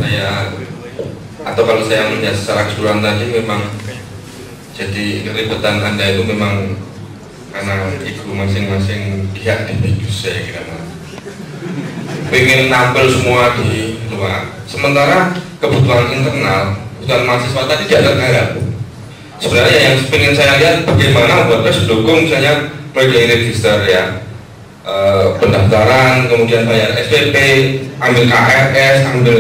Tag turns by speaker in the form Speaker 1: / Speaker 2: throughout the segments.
Speaker 1: saya atau kalau saya melihat secara keseluruhan tadi memang jadi keributan Anda itu memang karena ego masing-masing pihak individu saya kira pengen nampil semua di luar, sementara kebutuhan internal, kebutuhan mahasiswa tadi tidak tergarap. Sebenarnya yang ingin saya lihat bagaimana WordPress mendukung misalnya mulai dari register ya, pendaftaran, kemudian bayar SPP, ambil KRS, ambil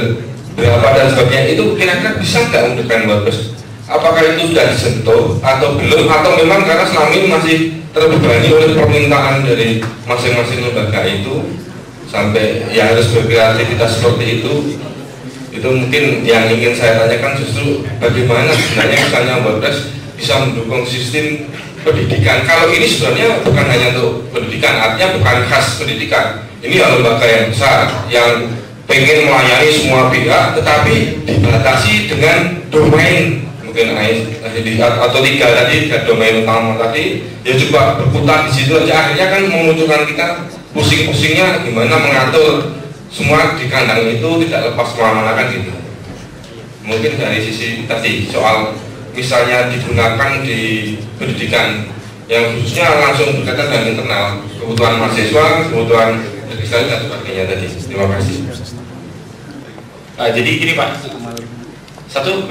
Speaker 1: berapa dan sebagainya, itu kira-kira bisa nggak mendukung WordPress? Apakah itu sudah disentuh atau belum, atau memang karena selama ini masih terbebani oleh permintaan dari masing-masing lembaga itu sampai yang harus berkreativitas seperti itu mungkin yang ingin saya tanyakan justru bagaimana sebenarnya misalnya WordPress bisa mendukung sistem pendidikan. Kalau ini sebenarnya bukan hanya untuk pendidikan, artinya bukan khas pendidikan, ini lembaga yang besar yang pengen melayani semua pihak tetapi dibatasi dengan domain mungkin atau tiga domain utama tadi ya, coba berputar di situ aja, akhirnya kan memunculkan kita pusing-pusingnya gimana mengatur semua di kandang itu tidak lepas kemana-mana kan gitu. Mungkin dari sisi tadi soal misalnya digunakan di pendidikan yang khususnya langsung berkaitan dengan internal, kebutuhan mahasiswa, kebutuhan legislatif dan sebagainya tadi. Terima kasih.
Speaker 2: Jadi gini Pak, satu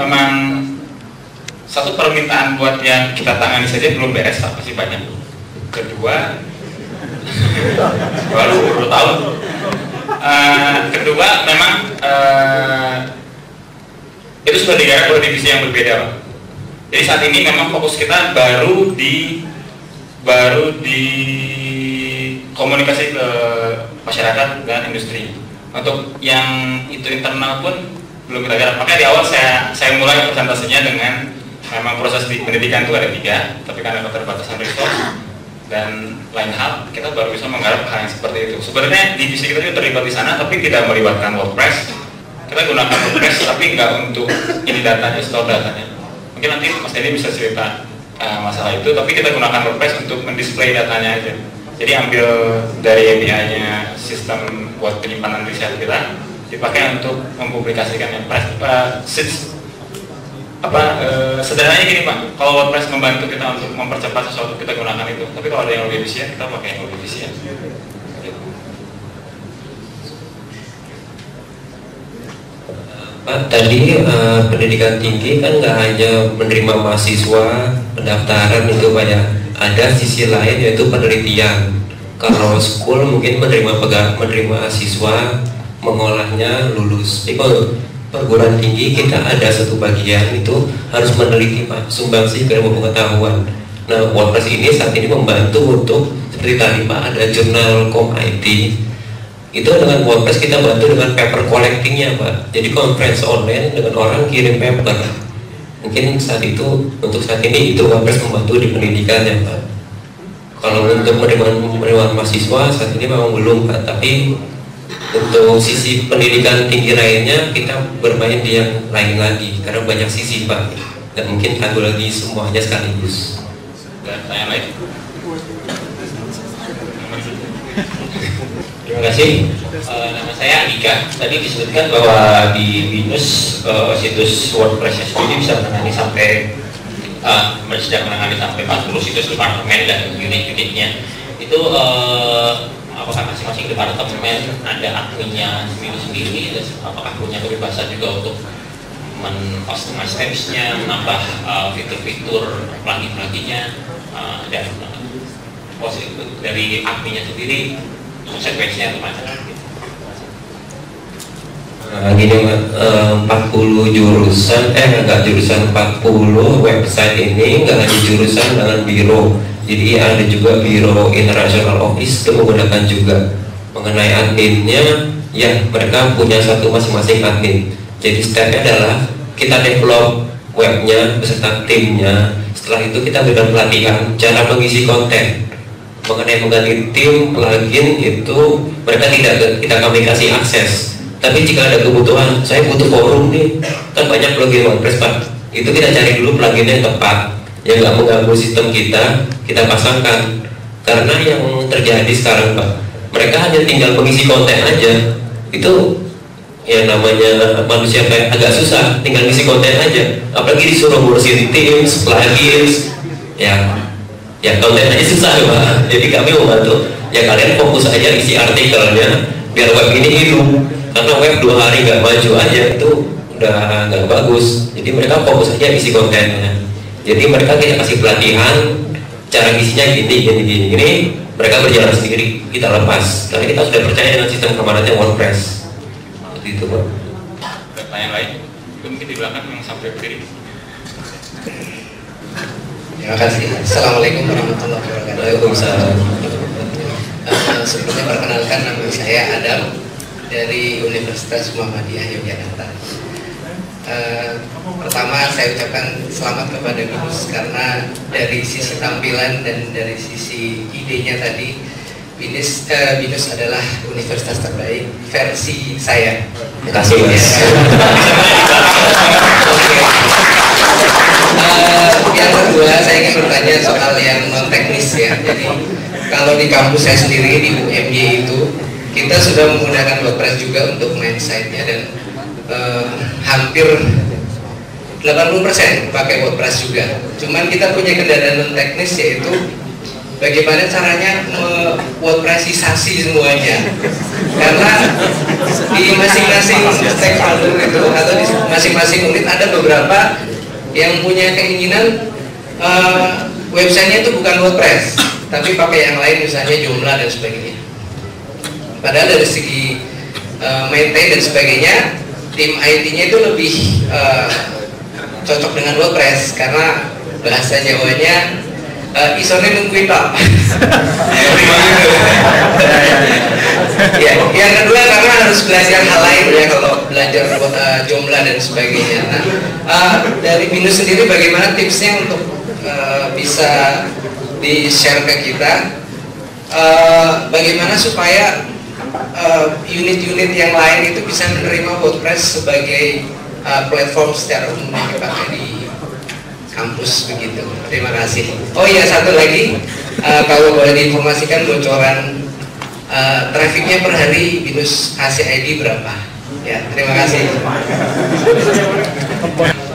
Speaker 2: permintaan buat yang kita tangani saja belum beres Pak, masih banyak. Kedua, baru tahu. Kedua, memang itu sudah digarap oleh divisi yang berbeda Pak. Jadi saat ini memang fokus kita baru di komunikasi ke masyarakat dan industri. Untuk yang itu internal pun belum kita garap. Makanya di awal saya mulai presentasenya dengan memang proses di pendidikan itu ada 3, tapi karena keterbatasan resource dan lain hal, kita baru bisa menggarap hal yang seperti itu. Sebenarnya divisi kita juga terlibat di sana, tapi tidak melibatkan WordPress. Kita gunakan WordPress, tapi nggak untuk ini datanya, store datanya. Mungkin nanti Mas Denny bisa cerita masalah itu, tapi kita gunakan WordPress untuk mendisplay datanya aja. Jadi ambil dari API-nya sistem buat penyimpanan riset kita, dipakai untuk mempublikasikannya. Sederhananya gini Pak, kalau WordPress membantu kita untuk mempercepat sesuatu, kita gunakan itu. Tapi kalau ada yang lebih efisien, kita pakai yang lebih efisien.
Speaker 3: Pak, tadi pendidikan tinggi kan nggak hanya menerima mahasiswa, pendaftaran itu Pak ya, ada sisi lain yaitu penelitian. Kalau school mungkin menerima siswa, mengolahnya, lulus. Jadi kalau perguruan tinggi kita ada satu bagian itu harus meneliti Pak, sumbangsi ke ilmu pengetahuan. Nah, WordPress ini saat ini membantu untuk seperti tadi Pak, ada jurnal Com.id. Itu dengan WordPress kita bantu dengan paper collectingnya Pak. Jadi conference online dengan orang kirim paper. Mungkin saat itu, untuk saat ini itu WordPress membantu di pendidikannya Pak. Kalau untuk menerima mahasiswa saat ini memang belum Pak, tapi untuk sisi pendidikan tinggi lainnya kita bermain di yang lain lagi karena banyak sisi Pak, dan mungkin satu lagi semuanya sekaligus.
Speaker 2: Dan tanya lain?
Speaker 4: Terima kasih. Nama saya Andika. Tadi disebutkan bahwa di BINUS situs WordPress sendiri bisa menangani sampai sedang menangani sampai 40 situs departemen dan unit-unitnya. Itu apakah masing-masing departemen ada adminnya sendiri-sendiri? Apakah punya kebebasan juga untuk men-customize template-nya, menambah fitur-fitur plugin-pluginnya, dan dari adminnya sendiri konsekuensinya gimana?
Speaker 3: Gini 40 jurusan, enggak jurusan 40 website ini enggak hanya jurusan dengan biro. Jadi ada juga biro international office itu menggunakan juga. Mengenai adminnya, ya mereka punya satu masing-masing admin. Jadi stepnya adalah kita develop webnya beserta timnya. Setelah itu kita berikan pelatihan cara mengisi konten. Mengenai mengganti tim, plugin itu mereka tidak kami kasih akses. Tapi jika ada kebutuhan, saya butuh forum nih, kan banyak plugin WordPress Pak. Itu kita cari dulu plugin yang tepat, yang nggak mengganggu sistem kita pasangkan. Karena yang terjadi sekarang Pak, mereka hanya tinggal mengisi konten aja. Itu ya namanya manusia kayak agak susah, tinggal ngisi konten aja, apalagi disuruh ngurusin Teams, plugins, ya konten aja susah Pak. Jadi kami membantu, ya kalian fokus aja isi artikelnya biar web ini hidup, karena web 2 hari nggak maju aja itu udah nggak bagus. Jadi mereka fokus aja isi kontennya. Jadi mereka kita kasih pelatihan cara isinya gini, mereka berjalan sendiri, kita lepas karena kita sudah percaya dengan sistem keamanannya WordPress. Gitu Pak.
Speaker 2: Pertanyaan lain? Itu mungkin di belakang yang sampai kiri.
Speaker 5: Terima kasih. Assalamualaikum warahmatullahi wabarakatuh.
Speaker 3: Waalaikumsalam.
Speaker 5: Sebelumnya perkenalkan, nama saya Adam dari Universitas Muhammadiyah Yogyakarta. Pertama saya ucapkan selamat kepada Binus karena dari sisi tampilan dan dari sisi idenya tadi Binus adalah universitas terbaik versi saya.
Speaker 3: Terima kasih Mas.
Speaker 5: Yang kedua saya ingin bertanya soal yang non teknis ya. Jadi kalau di kampus saya sendiri di UMY itu kita sudah menggunakan WordPress juga untuk main site-nya dan hampir 80% pakai WordPress juga. Cuman kita punya kendala non teknis yaitu bagaimana caranya WordPressisasi semuanya, karena di masing-masing stakeholder itu atau di masing-masing unit ada beberapa yang punya keinginan websitenya itu bukan WordPress tapi pakai yang lain, misalnya Joomla dan sebagainya. Padahal dari segi maintain dan sebagainya tim IT-nya itu lebih cocok dengan WordPress karena bahasa Jawanya isone nungguin Pak. Ya, yang kedua karena harus belajar hal lain ya kalau belajar Joomla dan sebagainya. Nah, dari Binus sendiri bagaimana tipsnya untuk bisa di-share ke kita? Bagaimana supaya unit-unit yang lain itu bisa menerima WordPress sebagai platform secara umum yang dipakai di kampus begitu. Terima kasih. Oh iya, satu lagi, kalau boleh diinformasikan bocoran trafficnya per hari Binus kasih ID berapa? Ya, terima kasih.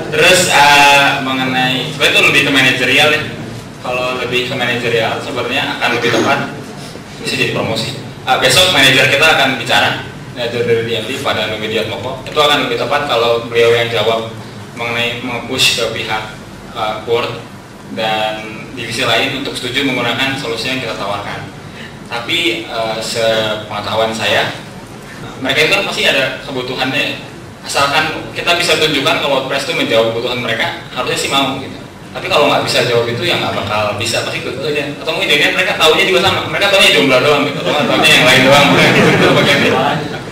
Speaker 2: Terus mengenai sebenarnya itu lebih ke manajerial ya. Kalau lebih ke manajerial sebenarnya akan lebih tepat bisa jadi promosi. Besok manajer kita akan bicara, manajer dari DMD pada Numidiat Moko. Itu akan lebih tepat kalau beliau yang jawab mengenai meng-push ke pihak Word dan divisi lain untuk setuju menggunakan solusi yang kita tawarkan. Tapi sepengetahuan saya, mereka itu kan pasti ada kebutuhannya. Asalkan kita bisa tunjukkan kalau WordPress itu menjawab kebutuhan mereka, harusnya sih mau gitu. Tapi kalau nggak bisa jawab itu ya nggak bakal bisa, pasti ikut aja. Atau mungkin jadinya mereka tahunya juga sama, mereka tahunya Joomla doang gitu, atau tahunya yang lain doang gitu, itu bagiannya.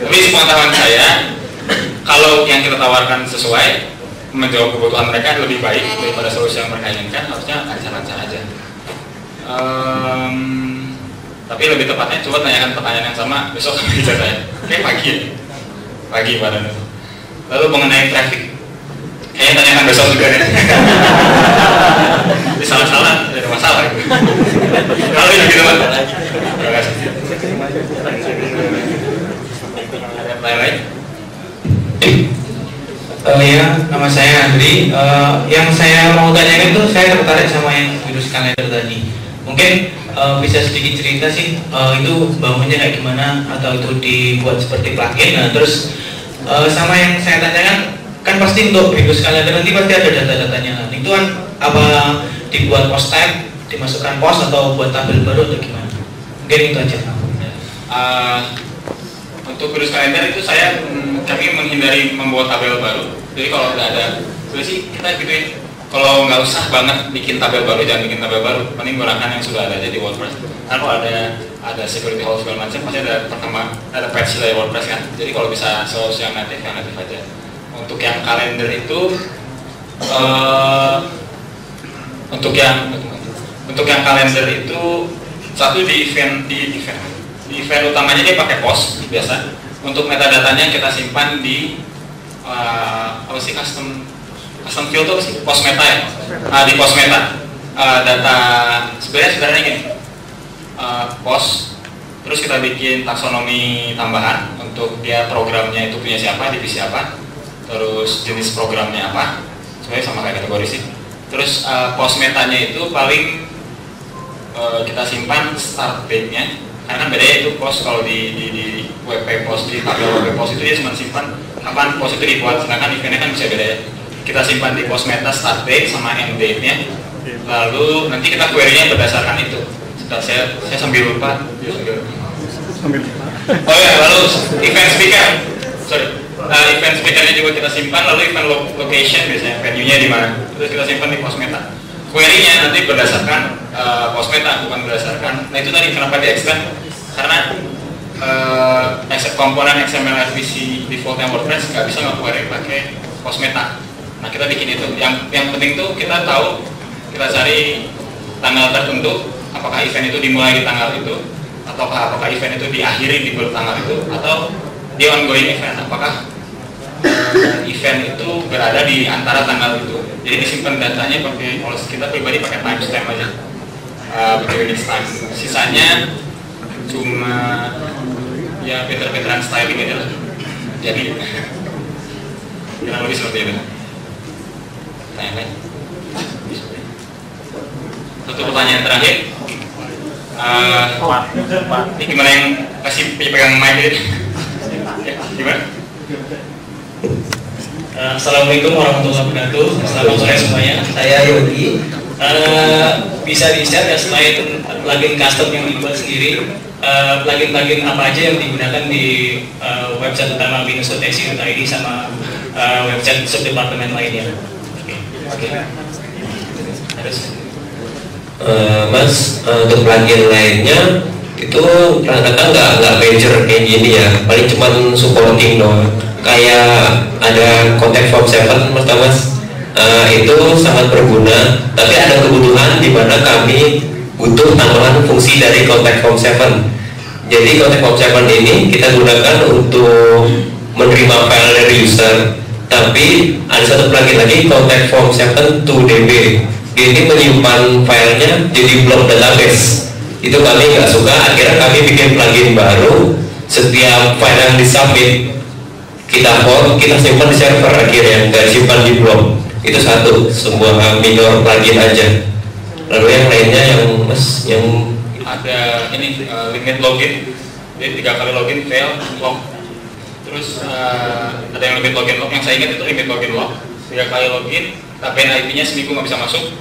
Speaker 2: Tapi sepengetahuan saya, kalau yang kita tawarkan sesuai menjawab kebutuhan mereka lebih baik daripada solusi yang mereka inginkan, harusnya lancar-lancar aja. Tapi lebih tepatnya coba tanyakan pertanyaan yang sama besok kami bisa tanya. Kayak pagi pada itu. Lalu mengenai traffic, kayaknya tanyakan besok juga nih. Salah-salah, ada masalah gitu. Kalau ini gitu Pak. Terima kasih. Ada pertanyaan lain?
Speaker 6: Ya, nama saya Andri. Yang saya mau tanyakan itu saya tertarik sama yang Binus Calendar tadi. Mungkin bisa sedikit cerita sih itu bangunnya kayak gimana, atau itu dibuat seperti plugin. Nah, terus sama yang saya tanyakan, kan pasti untuk Binus Calendar nanti pasti ada data-datanya. Nah, itu kan apa dibuat post type, dimasukkan post atau buat tabel baru atau gimana? Mungkin itu aja.
Speaker 2: Untuk Binus Calendar itu kami menghindari membuat tabel baru. Jadi kalau nggak ada, sih kita gituin. Kalau nggak usah banget bikin tabel baru, jangan bikin tabel baru. Mending gunakan yang sudah ada di WordPress. Karena kalau ada security hole segala macam, pasti ada patch dari WordPress kan. Jadi kalau bisa solusi yang native aja. Untuk yang kalender itu, untuk yang kalender itu satu di event utamanya dia pakai post biasa. Untuk metadatanya kita simpan di custom field itu sih post meta ya. Di post meta data sebenarnya gini, post terus kita bikin taksonomi tambahan untuk dia programnya itu punya siapa, divisi apa, terus jenis programnya apa, sebenarnya sama kayak kategori sih. Terus post metanya itu paling kita simpan start date-nya, karena kan bedanya itu post kalau di WP post, di tabel WP post itu dia cuma simpan kapan post itu dibuat, sedangkan eventnya kan bisa beda ya. Kita simpan di post meta start date sama end date-nya, lalu nanti kita query-nya berdasarkan itu. Sebentar, saya sambil lupa. Oh ya, lalu event speaker, event speakernya juga kita simpan, lalu event location biasanya venue-nya di mana, itu kita simpan di post meta. Query-nya nanti berdasarkan post meta, bukan berdasarkan. Nah itu tadi kenapa di extend, karena komponen XML RPC defaultnya WordPress nggak bisa nge-query pakai post meta. Nah kita bikin itu. Yang penting tuh kita tahu, kita cari tanggal tertentu, apakah event itu dimulai di tanggal itu, apakah event itu diakhiri di tanggal itu, atau di ongoing event, apakah event itu berada di antara tanggal itu. Jadi disimpan datanya pakai, kalau kita pribadi pakai timestamp aja, pakai unit time. Sisanya cuma ya pinter-pinteran styling aja lah. Jadi kurang lebih seperti itu. Tanya lain. Untuk pertanyaan terakhir, ini gimana yang kasih pegang mic ini? Gimana?
Speaker 6: Assalamualaikum warahmatullahi wabarakatuh. Selamat sore semuanya. Saya Yogi. Bisa di-share ya slide plugin custom yang dibuat sendiri. Plugin-plugin apa aja yang digunakan di website utama binus.edu.id sama website subdepartemen lainnya. Oke.
Speaker 3: Mas, untuk plugin lainnya itu rata-rata nggak major kayak gini ya, paling cuman supporting doang. Kayak ada contact form 7 mas, itu sangat berguna, tapi ada kebutuhan di mana kami butuh tambahan fungsi dari contact form 7. Jadi contact form 7 ini kita gunakan untuk menerima file dari user, tapi ada satu plugin lagi, contact form 7 2DB. Ini menyimpan filenya jadi blok database. Itu kami nggak suka, akhirnya kami bikin plugin baru. Setiap file yang disubmit kita hold, kita simpan di server akhirnya, nggak simpan di blok. Itu satu, sebuah minor plugin aja. Lalu yang lainnya yang mas, yang
Speaker 2: ada ini limit login, jadi 3 kali login fail log. Terus ada yang limit login log, yang saya ingat itu limit login log, 3 kali login, tapi IP-nya seminggu nggak bisa masuk.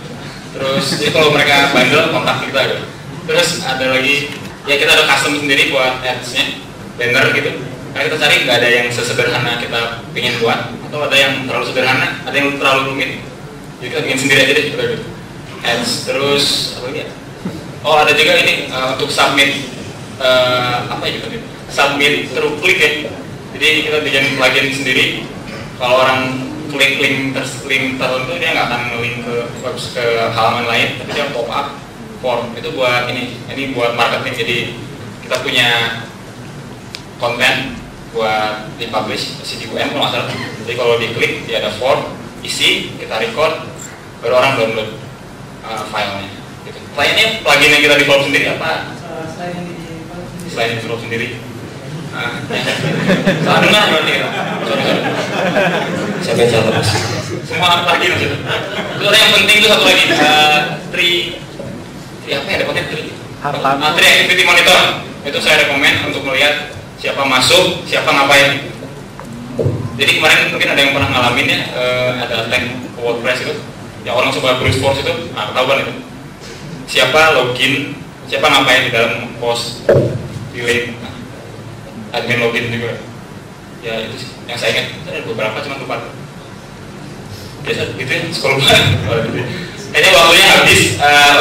Speaker 2: Terus jadi kalau mereka bandel kontak kita gitu. Terus ada lagi, ya kita ada custom sendiri buat ads-nya, banner gitu. Karena kita cari nggak ada yang sesederhana kita pengen buat, atau ada yang terlalu sederhana, ada yang terlalu rumit. Jadi kita bikin sendiri aja deh, kita gitu. Ads, terus apa lagi ya? Oh ada juga ini untuk submit apa ya gitu? Submit through click ya. Jadi kita bikin plugin sendiri. Kalau orang klik link tertentu dia nggak akan link ke halaman lain, tapi dia pop up form. Itu buat ini buat marketing. Jadi kita punya konten buat dipublish di UN kalau nggak salah. Jadi kalau diklik dia ada form, isi, kita record, baru orang download filenya. Gitu. Lainnya plugin yang kita develop sendiri apa? Selain yang develop sendiri. Salah dengar berarti ya?
Speaker 3: siapa yang salah mas?
Speaker 2: Semua plugin gitu. Itu ada yang penting itu satu lagi, tree apa ya dapatnya tree activity monitor. Itu saya rekomen untuk melihat siapa masuk, siapa ngapain. Jadi kemarin mungkin ada yang pernah ngalamin ya, ada tag WordPress itu, yang orang coba brute force itu, ketahuan itu. Siapa login, siapa ngapain di dalam post, delete, admin login juga. Ya itu sih, yang saya ingat ada beberapa, cuma lupa. Biasa gitu ya, sekolah banget. Kayaknya waktunya habis.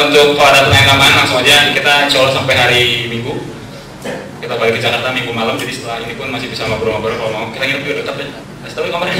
Speaker 2: Untuk kalau ada pertanyaan tambahan langsung aja, kita insya Allah sampai hari Minggu. Kita balik ke Jakarta Minggu malam, jadi setelah ini pun masih bisa ngobrol-ngobrol kalau mau. Kita nginep juga dekat ya. Kasih tahu kamarnya.